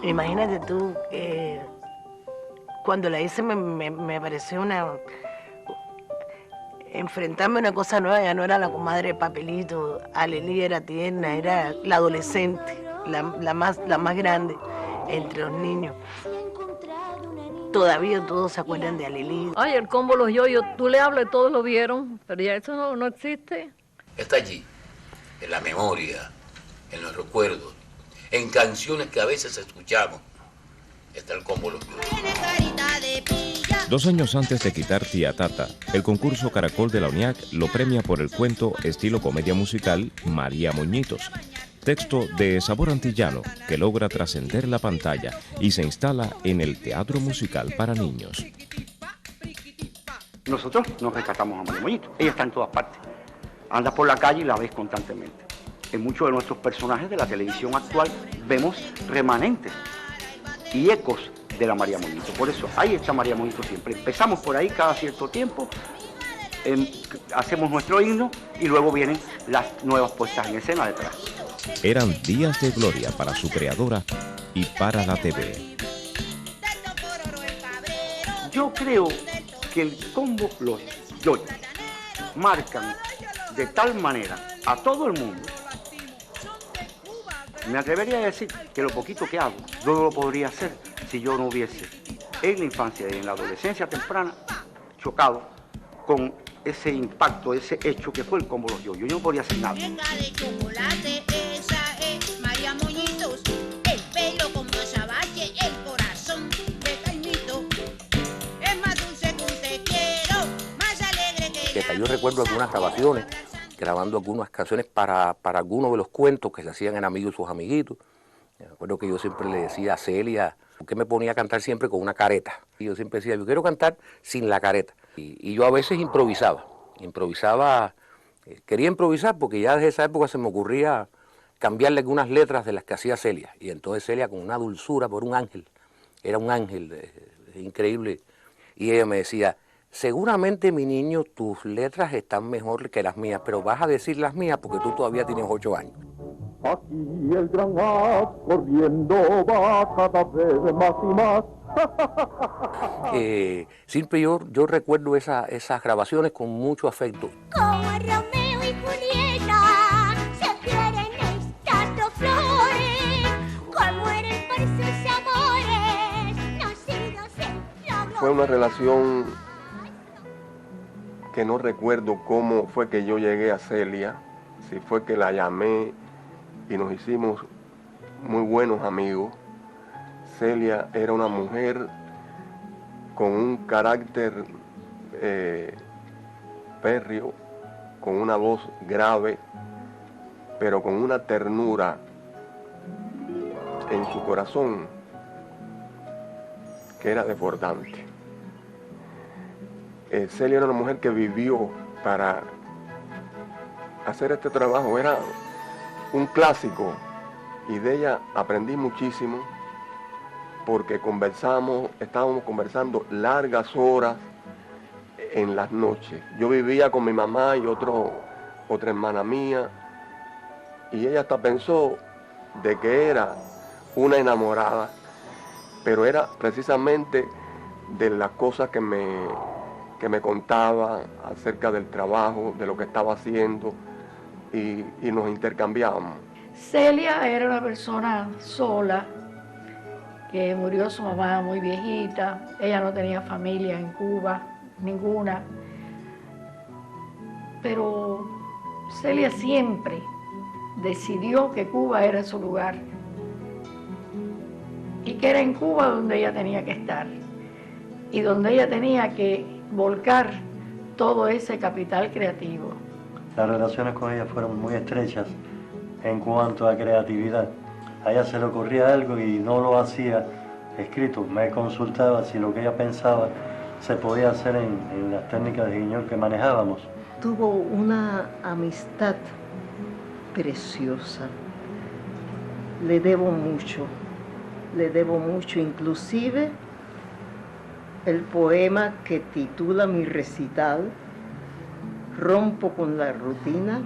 Imagínate tú, cuando la hice me pareció enfrentarme a una cosa nueva. Ya no era la comadre de papelito, Alelí era tierna, era la adolescente, la más grande entre los niños. Todavía todos se acuerdan de Alelí. Ay, el combo Los Yoyos, tú le hablas y todos lo vieron, pero ya eso no existe. Está allí, en la memoria, en los recuerdos, en canciones que a veces escuchamos. Está el combo Los Yoyos. 2 años antes de quitar Tía Tata, el concurso Caracol de la UNIAC lo premia por el cuento estilo comedia musical María Moñitos, texto de sabor antillano que logra trascender la pantalla y se instala en el teatro musical para niños. Nosotros nos rescatamos a María Moñitos, ella está en todas partes, anda por la calle y la ves constantemente. En muchos de nuestros personajes de la televisión actual vemos remanentes y ecos de la María Moñito. Por eso, ahí está María Moñito siempre. Empezamos por ahí cada cierto tiempo, hacemos nuestro himno y luego vienen las nuevas puestas en escena detrás. Eran días de gloria para su creadora y para la TV. Yo creo que el combo Los Yoyos marcan de tal manera a todo el mundo. Me atrevería a decir que lo poquito que hago, yo no lo podría hacer si yo no hubiese en la infancia y en la adolescencia temprana chocado con ese impacto, ese hecho que fue el combo Los Yoyos. Yo no podría hacer nada. De chocolate, esa es María Moñitos, el pelo como azabache, el corazón de Caimito, es más dulce que un te quiero, más alegre que Yo recuerdo algunas grabaciones, grabando algunas canciones para algunos de los cuentos que se hacían en Amigos y sus amiguitos. Me acuerdo que yo siempre le decía a Celia, que me ponía a cantar siempre con una careta. Y yo siempre decía, yo quiero cantar sin la careta. Y yo a veces improvisaba, quería improvisar porque ya desde esa época se me ocurría cambiarle algunas letras de las que hacía Celia. Y entonces Celia con una dulzura por un ángel, era un ángel increíble. Y ella me decía, seguramente mi niño, tus letras están mejor que las mías, pero vas a decir las mías porque tú todavía tienes 8 años. Aquí el gran haz corriendo va cada vez más y más. Siempre yo recuerdo esas grabaciones con mucho afecto. como Romeo y Julieta se quieren estas 2 flores, como mueren por sus amores, nacidos en la gloria. Fue una relación que no recuerdo cómo fue que yo llegué a Celia, si fue que la llamé y nos hicimos muy buenos amigos. Celia era una mujer con un carácter férreo, con una voz grave, pero con una ternura en su corazón que era desbordante. Celia era una mujer que vivió para hacer este trabajo, era un clásico, y de ella aprendí muchísimo porque estábamos conversando largas horas en las noches. Yo vivía con mi mamá y otra hermana mía, y ella hasta pensó de que era una enamorada, pero era precisamente de las cosas que me contaba acerca del trabajo, de lo que estaba haciendo, y nos intercambiábamos. Celia era una persona sola, que murió su mamá muy viejita. Ella no tenía familia en Cuba, ninguna. Pero Celia siempre decidió que Cuba era su lugar y que era en Cuba donde ella tenía que estar y donde ella tenía que volcar todo ese capital creativo. Las relaciones con ella fueron muy estrechas en cuanto a creatividad. A ella se le ocurría algo y no lo hacía escrito. Me consultaba si lo que ella pensaba se podía hacer en las técnicas de guiñol que manejábamos. Tuvo una amistad preciosa. Le debo mucho, inclusive el poema que titula mi recital, Rompo con la rutina,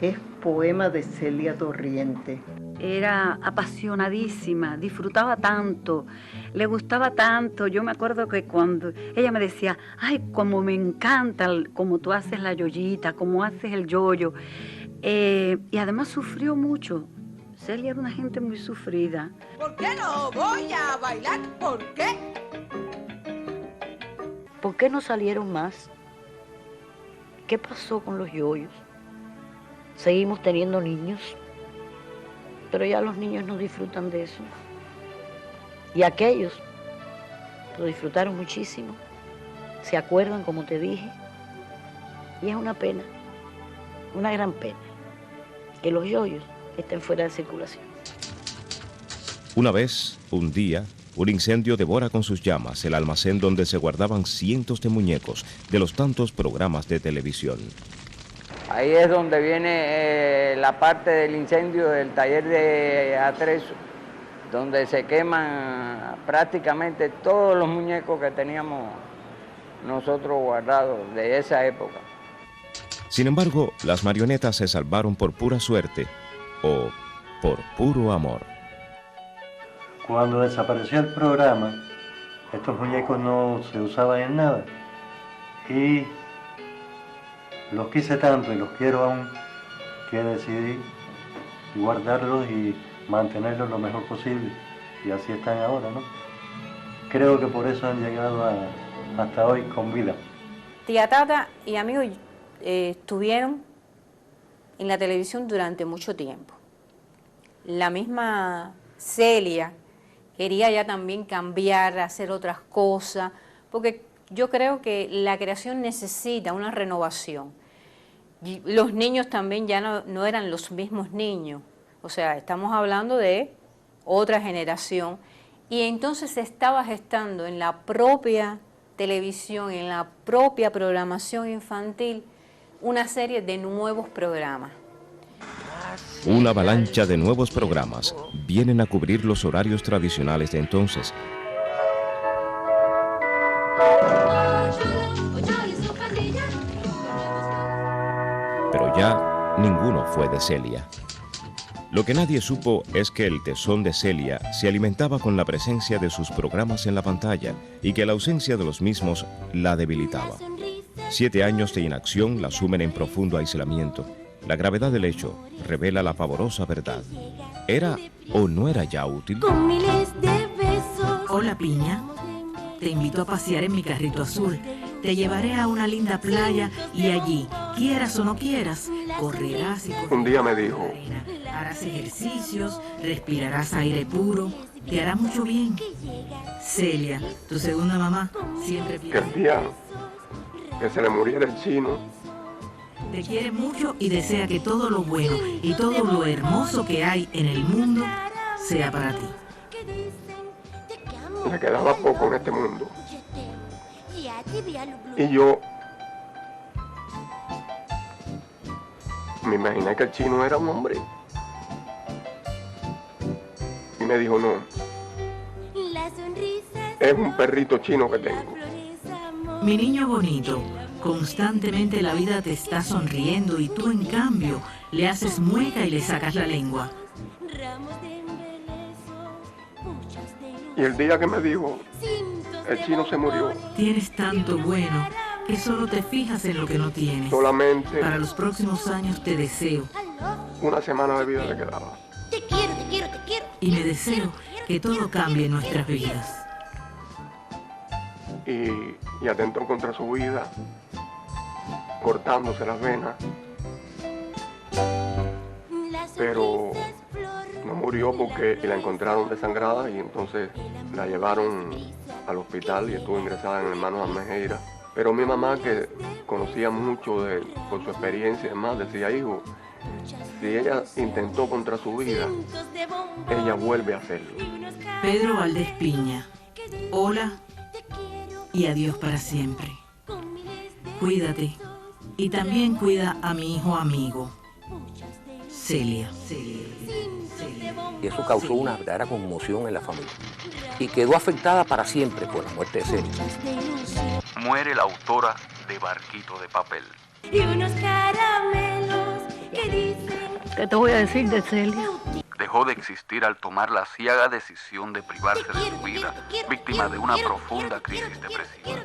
es poema de Celia Torriente. Era apasionadísima, disfrutaba tanto, le gustaba tanto. Yo me acuerdo que cuando ella me decía, ay, como me encanta como tú haces la yoyita, como haces el yoyo. Y además sufrió mucho. Celia era una gente muy sufrida. ¿Por qué no voy a bailar? ¿Por qué? ¿Por qué no salieron más? ¿Qué pasó con los yoyos? Seguimos teniendo niños, pero ya los niños no disfrutan de eso. Y aquellos lo disfrutaron muchísimo, se acuerdan, como te dije, y es una pena, una gran pena, que los yoyos estén fuera de circulación. Una vez, un día, un incendio devora con sus llamas el almacén donde se guardaban cientos de muñecos de los tantos programas de televisión. Ahí es donde viene la parte del incendio del taller de Atrezo, donde se queman prácticamente todos los muñecos que teníamos nosotros guardados de esa época. Sin embargo, las marionetas se salvaron por pura suerte o por puro amor. Cuando desapareció el programa, estos muñecos no se usaban en nada. Y los quise tanto y los quiero aún, que decidí guardarlos y mantenerlos lo mejor posible. Y así están ahora, ¿no? Creo que por eso han llegado hasta hoy con vida. Tía Tata y amigos estuvieron en la televisión durante mucho tiempo. La misma Celia quería ya también cambiar, hacer otras cosas, porque yo creo que la creación necesita una renovación. Y los niños también ya no eran los mismos niños, o sea, estamos hablando de otra generación, y entonces se estaba gestando en la propia televisión, en la propia programación infantil, una serie de nuevos programas. Una avalancha de nuevos programas vienen a cubrir los horarios tradicionales de entonces. Pero ya ninguno fue de Celia. Lo que nadie supo es que el tesón de Celia se alimentaba con la presencia de sus programas en la pantalla y que la ausencia de los mismos la debilitaba. 7 años de inacción la sumen en profundo aislamiento. La gravedad del hecho revela la pavorosa verdad. ¿Era o no era ya útil? Con miles de besos. Hola, Piña. Te invito a pasear en mi carrito azul. Te llevaré a una linda playa y allí, quieras o no quieras, correrás y correrás. Un día me dijo, Harás ejercicios, respirarás aire puro, te hará mucho bien. Celia, tu segunda mamá, siempre Que el día que se le muriera el chino, te quiere mucho y desea que todo lo bueno y todo lo hermoso que hay en el mundo sea para ti. le quedaba poco en este mundo. Y yo me imaginé que el chino era un hombre. Y me dijo, no, es un perrito chino que tengo. Mi niño bonito, constantemente la vida te está sonriendo y tú en cambio le haces mueca y le sacas la lengua. Y el día que me dijo, el chino se murió. Tienes tanto bueno que solo te fijas en lo que no tienes. Solamente para los próximos años te deseo. Una semana de vida le quedaba. Te quiero, te quiero, te quiero. Y me deseo que todo cambie en nuestras vidas. Y atentó contra su vida, cortándose las venas. Pero no murió porque la encontraron desangrada y entonces la llevaron al hospital y estuvo ingresada en Hermanos Almejeira. Pero mi mamá, que conocía mucho por su experiencia y demás, decía, hijo, si ella intentó contra su vida, ella vuelve a hacerlo. Pedro Valdés Piña, hola y adiós para siempre. Cuídate y también cuida a mi hijo amigo, Celia. Y eso causó una verdadera conmoción en la familia. Y quedó afectada para siempre por la muerte de Celia. Muere la autora de Barquito de Papel. Y unos caramelos que dicen... ¿Qué te voy a decir de Celia? Dejó de existir al tomar la ciega decisión de privarse de su vida, víctima de una profunda crisis depresiva.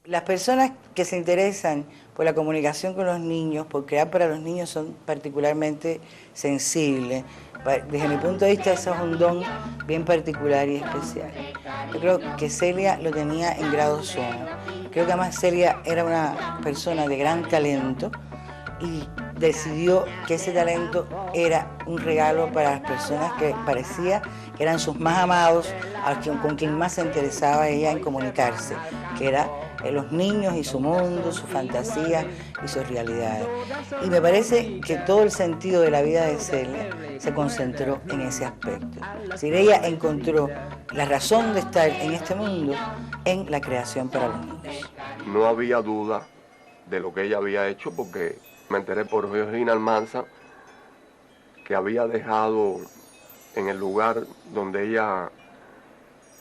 Las personas que se interesan por la comunicación con los niños, por crear para los niños, son particularmente sensibles. Desde mi punto de vista, eso es un don bien particular y especial. Yo creo que Celia lo tenía en grado sumo. Creo que además Celia era una persona de gran talento y decidió que ese talento era un regalo para las personas que parecía que eran sus más amados, con quien más se interesaba ella en comunicarse, que era los niños y su mundo, su fantasía y sus realidades. Y me parece que todo el sentido de la vida de Celia se concentró en ese aspecto. Es decir, ella encontró la razón de estar en este mundo en la creación para los niños. No había duda de lo que ella había hecho porque me enteré por Georgina Almanza que había dejado en el lugar donde ella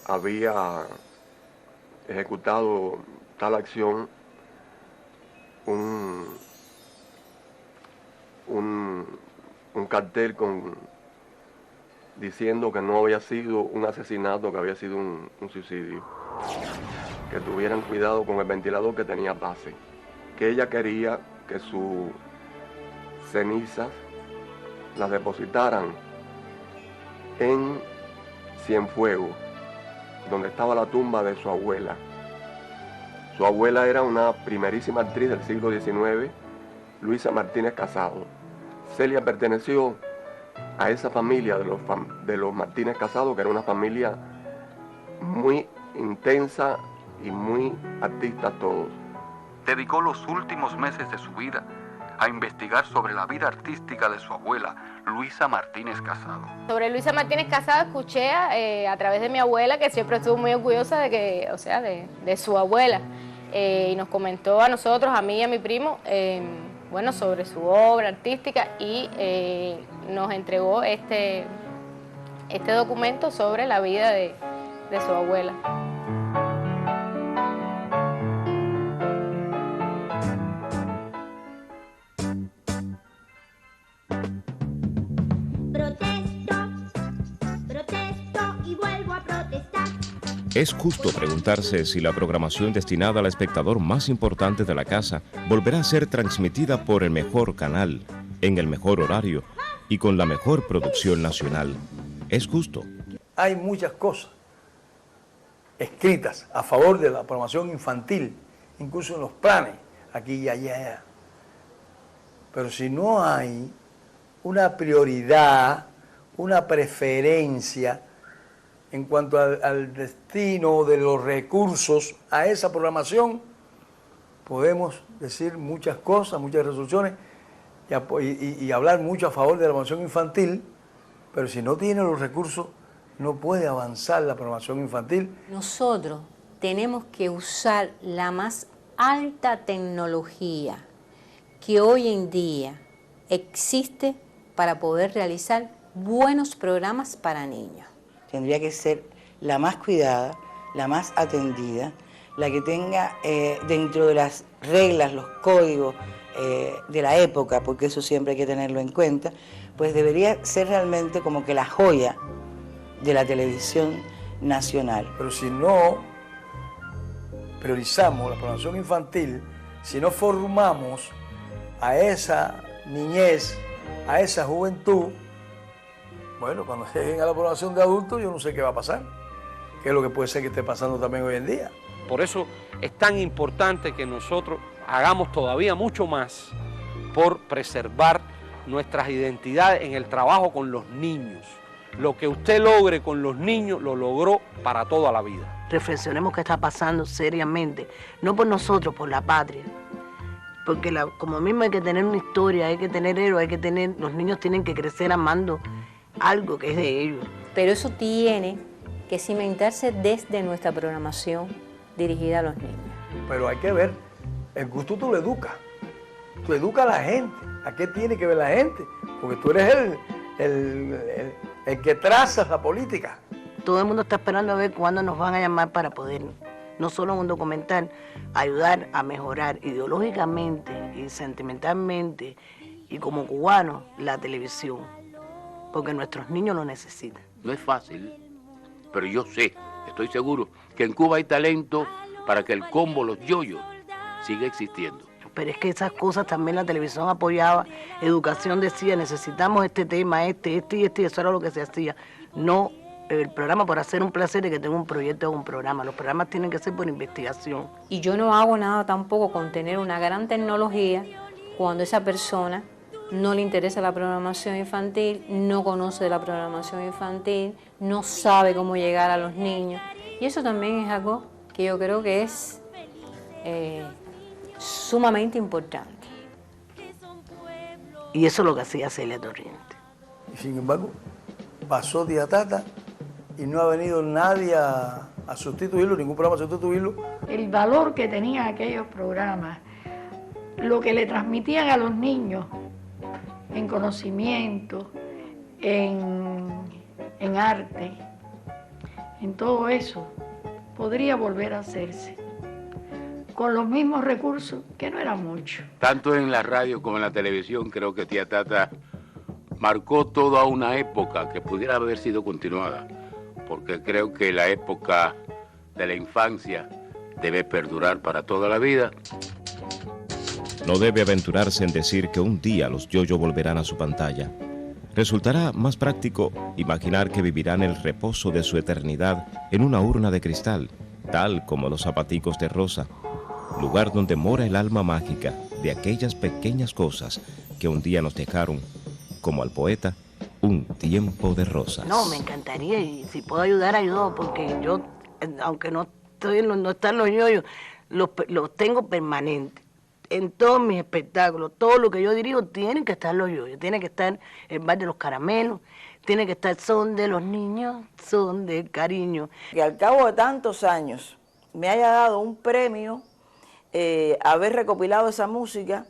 había ejecutado tal acción un cartel diciendo que no había sido un asesinato, que había sido un suicidio. Que tuvieran cuidado con el ventilador que tenía base. Que ella quería que sus cenizas las depositaran en Cienfuegos, donde estaba la tumba de su abuela. Su abuela era una primerísima actriz del siglo XIX, Luisa Martínez Casado. Celia perteneció a esa familia de los Martínez Casado, que era una familia muy intensa y muy artistas todos. Dedicó los últimos meses de su vida a investigar sobre la vida artística de su abuela, Luisa Martínez Casado. Sobre Luisa Martínez Casado escuché a través de mi abuela, que siempre estuvo muy orgullosa de su abuela. Y nos comentó a nosotros, a mí y a mi primo, sobre su obra artística y nos entregó este documento sobre la vida de su abuela. Es justo preguntarse si la programación destinada al espectador más importante de la casa volverá a ser transmitida por el mejor canal, en el mejor horario y con la mejor producción nacional. Es justo. Hay muchas cosas escritas a favor de la programación infantil, incluso en los planes, aquí y allá. Pero si no hay una prioridad, una preferencia en cuanto al destino de los recursos a esa programación, podemos decir muchas cosas, muchas resoluciones y hablar mucho a favor de la programación infantil, pero si no tiene los recursos, no puede avanzar la programación infantil. Nosotros tenemos que usar la más alta tecnología que hoy en día existe para poder realizar buenos programas para niños. Tendría que ser la más cuidada, la más atendida, la que tenga dentro de las reglas, los códigos de la época, porque eso siempre hay que tenerlo en cuenta, pues debería ser realmente como que la joya de la televisión nacional. Pero si no priorizamos la programación infantil, si no formamos a esa niñez, a esa juventud, bueno, cuando lleguen a la programación de adultos, yo no sé qué va a pasar, que es lo que puede ser que esté pasando también hoy en día. Por eso es tan importante que nosotros hagamos todavía mucho más por preservar nuestras identidades en el trabajo con los niños. Lo que usted logre con los niños, lo logró para toda la vida. Reflexionemos qué está pasando seriamente, no por nosotros, por la patria. Porque como mismo hay que tener una historia, hay que tener héroes, los niños tienen que crecer amando algo que es de ellos. Pero eso tiene que cimentarse desde nuestra programación dirigida a los niños. Pero hay que ver, el gusto tú lo educas a la gente. ¿A qué tiene que ver la gente? Porque tú eres el que traza la política. Todo el mundo está esperando a ver cuándo nos van a llamar para poder, no solo en un documental, ayudar a mejorar ideológicamente y sentimentalmente y como cubanos la televisión, porque nuestros niños lo necesitan. No es fácil, pero yo sé, estoy seguro, que en Cuba hay talento para que el combo Los Yoyos siga existiendo. Pero es que esas cosas también la televisión apoyaba, educación decía, necesitamos este tema, este, y eso era lo que se hacía. No el programa por hacer un placer de que tenga un proyecto o un programa. Los programas tienen que ser por investigación. Y yo no hago nada tampoco con tener una gran tecnología cuando esa persona no le interesa la programación infantil, no conoce de la programación infantil, no sabe cómo llegar a los niños. Y eso también es algo que yo creo que es sumamente importante. Y eso es lo que hacía Celia Torriente. Y sin embargo, pasó Tía Tata y no ha venido nadie a sustituirlo, ningún programa a sustituirlo. El valor que tenían aquellos programas, lo que le transmitían a los niños en conocimiento, en arte, en todo eso, podría volver a hacerse con los mismos recursos, que no era mucho. Tanto en la radio como en la televisión, creo que Tía Tata marcó toda una época que pudiera haber sido continuada, porque creo que la época de la infancia debe perdurar para toda la vida. No debe aventurarse en decir que un día los Yoyo volverán a su pantalla. Resultará más práctico imaginar que vivirán el reposo de su eternidad en una urna de cristal, tal como los zapaticos de rosa, lugar donde mora el alma mágica de aquellas pequeñas cosas que un día nos dejaron, como al poeta, un tiempo de rosas. No, me encantaría, y si puedo ayudar, ayudo, porque yo, aunque no están los yoyos, los tengo permanentes. En todos mis espectáculos, todo lo que yo dirijo, tienen que estar los yoyos, tiene que estar el bar de los caramelos, tiene que estar Son de los niños, son de cariño. Que al cabo de tantos años me haya dado un premio haber recopilado esa música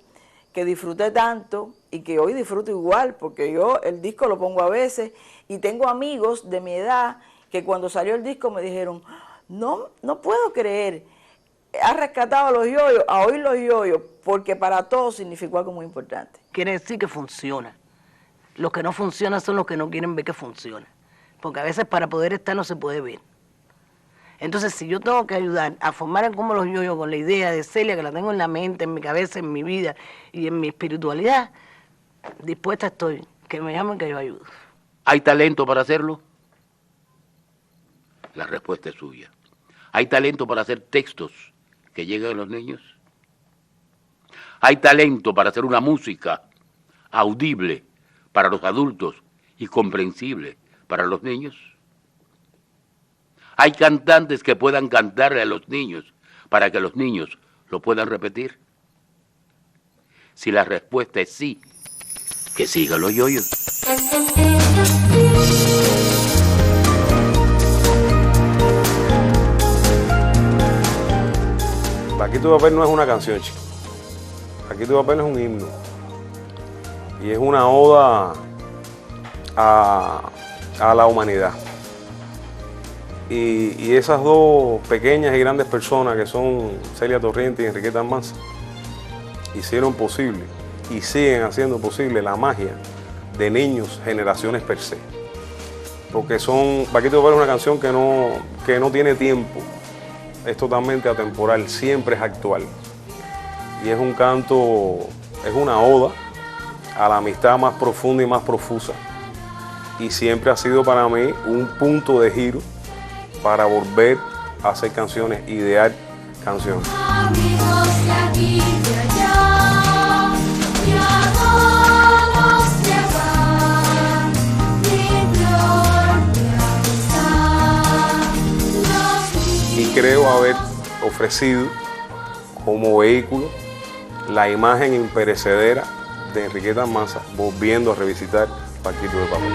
que disfruté tanto y que hoy disfruto igual, porque yo el disco lo pongo a veces y tengo amigos de mi edad que cuando salió el disco me dijeron, no puedo creer, has rescatado a los yoyos, a oír los yoyos, porque para todos significó algo muy importante. Quiere decir que funciona. Los que no funcionan son los que no quieren ver que funciona, porque a veces para poder estar no se puede ver. Entonces, si yo tengo que ayudar a formar como los yoyos con la idea de Celia, que la tengo en la mente, en mi cabeza, en mi vida y en mi espiritualidad, dispuesta estoy, que me llamen, que yo ayudo. ¿Hay talento para hacerlo? La respuesta es suya. ¿Hay talento para hacer textos que lleguen a los niños? ¿Hay talento para hacer una música audible para los adultos y comprensible para los niños? ¿Hay cantantes que puedan cantarle a los niños para que los niños lo puedan repetir? Si la respuesta es sí, que sigan los yoyos. Paquito de Papel no es una canción, chico. Paquito de Papel es un himno. Y es una oda a la humanidad. Y esas dos pequeñas y grandes personas que son Celia Torriente y Enriqueta Almanza hicieron posible y siguen haciendo posible la magia de Niños, Generaciones per se. Porque Paquito de Papel es una canción que no tiene tiempo, es totalmente atemporal, siempre es actual. Y es un canto, es una oda a la amistad más profunda y más profusa. Y siempre ha sido para mí un punto de giro para volver a hacer canciones, idear canciones. Amigos de aquí y de allá, ya todos se van, mi flor de amistad. Y creo haber ofrecido como vehículo la imagen imperecedera de Enriqueta Almanza, volviendo a revisitar Paquito de Papel.